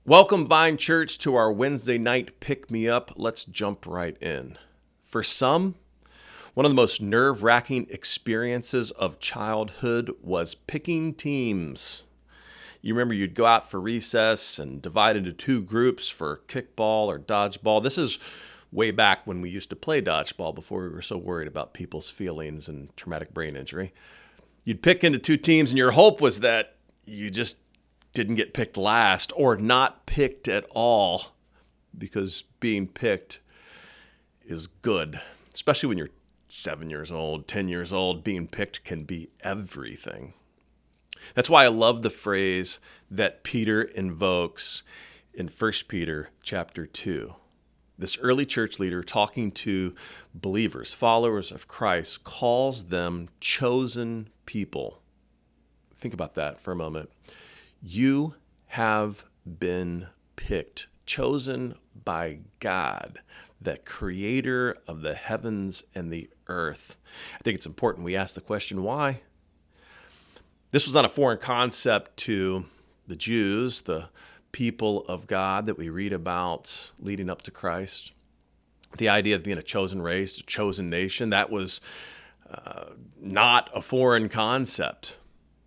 Welcome, Vine Church, to our Wednesday night Pick Me Up. Let's jump right in. For some, one of the most nerve-wracking experiences of childhood was picking teams. You remember you'd go out for recess and divide into two groups for kickball or dodgeball. This is way back when we used to play dodgeball before we were so worried about people's feelings and traumatic brain injury. You'd pick into two teams, and your hope was that you just didn't get picked last or not picked at all, because being picked is good, especially when you're 7 years old, 10 years old. Being picked can be everything. That's why I love the phrase that Peter invokes in 1 Peter chapter 2. This early church leader, talking to believers, followers of Christ, calls them chosen people. Think about that for a moment. You have been picked, chosen by God, the creator of the heavens and the earth. I think it's important we ask the question, why? This was not a foreign concept to the Jews, the people of God that we read about leading up to Christ. The idea of being a chosen race, a chosen nation, that was not a foreign concept.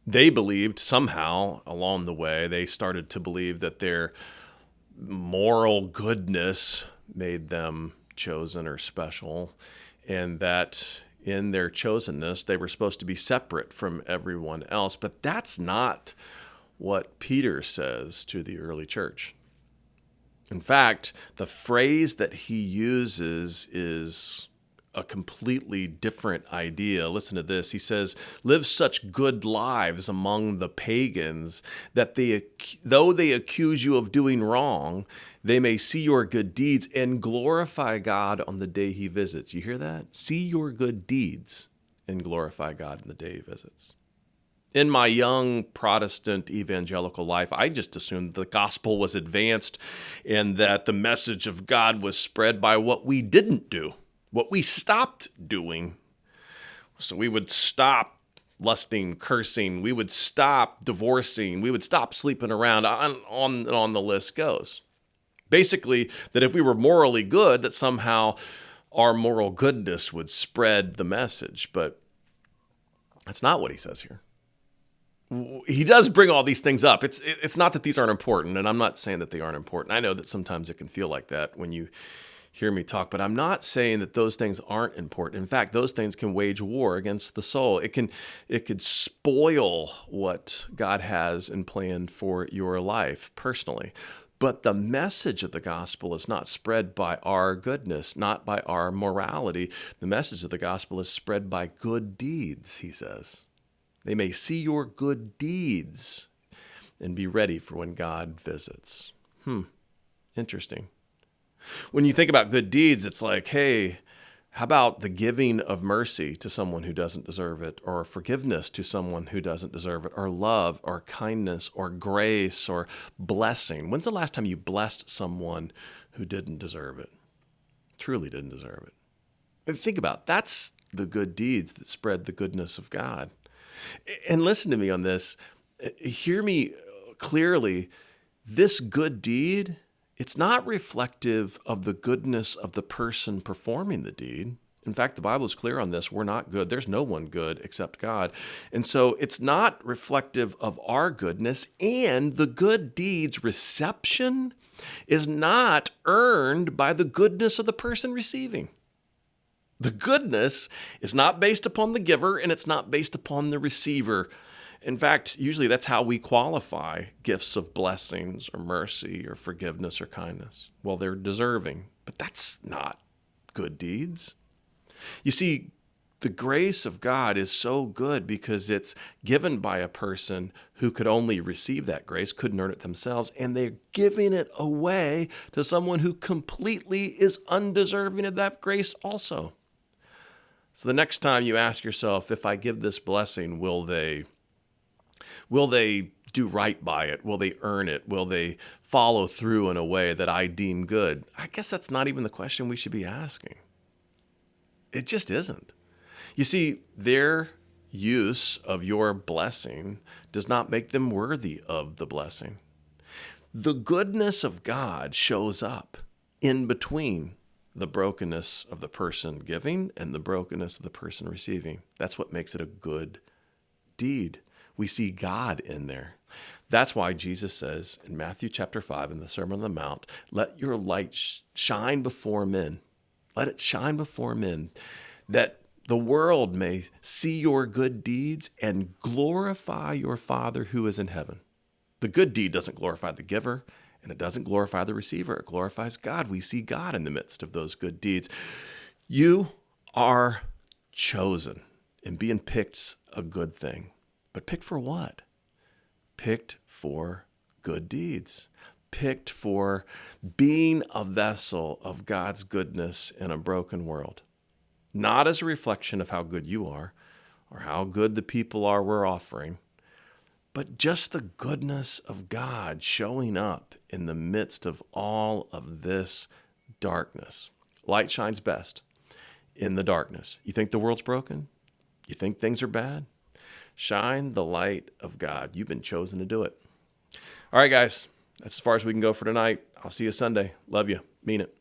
They believed somehow along the way, they started to believe that their moral goodness made them chosen or special, and that in their chosenness, they were supposed to be separate from everyone else. But that's not what Peter says to the early church. In fact, the phrase that he uses is a completely different idea. Listen to this. He says, live such good lives among the pagans that though they accuse you of doing wrong, they may see your good deeds and glorify God on the day he visits. You hear that? See your good deeds and glorify God on the day he visits. In my young Protestant evangelical life, I just assumed the gospel was advanced and that the message of God was spread by what we didn't do, what we stopped doing. So we would stop lusting, cursing, we would stop divorcing, we would stop sleeping around, on the list goes. Basically, that if we were morally good, that somehow our moral goodness would spread the message. But that's not what he says here. He does bring all these things up. It's not that these aren't important, and I'm not saying that they aren't important. I know that sometimes it can feel like that when you hear me talk, but I'm not saying that those things aren't important. In fact, those things can wage war against the soul. It could spoil what God has and planned for your life personally. But the message of the gospel is not spread by our goodness, not by our morality. The message of the gospel is spread by good deeds, he says. They may see your good deeds and be ready for when God visits. Interesting. When you think about good deeds, it's like, hey, how about the giving of mercy to someone who doesn't deserve it, or forgiveness to someone who doesn't deserve it, or love, or kindness, or grace, or blessing? When's the last time you blessed someone who didn't deserve it, truly didn't deserve it? And think about it. That's the good deeds that spread the goodness of God. And listen to me on this. Hear me clearly. This good deed, it's not reflective of the goodness of the person performing the deed. In fact, the Bible is clear on this. We're not good. There's no one good except God. And so it's not reflective of our goodness, and the good deed's reception is not earned by the goodness of the person receiving. The goodness is not based upon the giver, and it's not based upon the receiver. In fact, usually that's how we qualify gifts of blessings or mercy or forgiveness or kindness. Well, they're deserving, but that's not good deeds. You see, the grace of God is so good because it's given by a person who could only receive that grace, couldn't earn it themselves, and they're giving it away to someone who completely is undeserving of that grace also. So the next time you ask yourself, if I give this blessing, will they do right by it? Will they earn it? Will they follow through in a way that I deem good? I guess that's not even the question we should be asking. It just isn't. You see, their use of your blessing does not make them worthy of the blessing. The goodness of God shows up in between the brokenness of the person giving and the brokenness of the person receiving. That's what makes it a good deed. We see God in there. That's why Jesus says in Matthew chapter 5 in the Sermon on the Mount, let your light shine before men. Let it shine before men, that the world may see your good deeds and glorify your Father who is in heaven. The good deed doesn't glorify the giver, and it doesn't glorify the receiver. It glorifies God. We see God in the midst of those good deeds. You are chosen, and being picked's a good thing. But picked for what? Picked for good deeds. Picked for being a vessel of God's goodness in a broken world. Not as a reflection of how good you are or how good the people are we're offering, but just the goodness of God showing up in the midst of all of this darkness. Light shines best in the darkness. You think the world's broken? You think things are bad? Shine the light of God. You've been chosen to do it. All right, guys, that's as far as we can go for tonight. I'll see you Sunday. Love you. Mean it.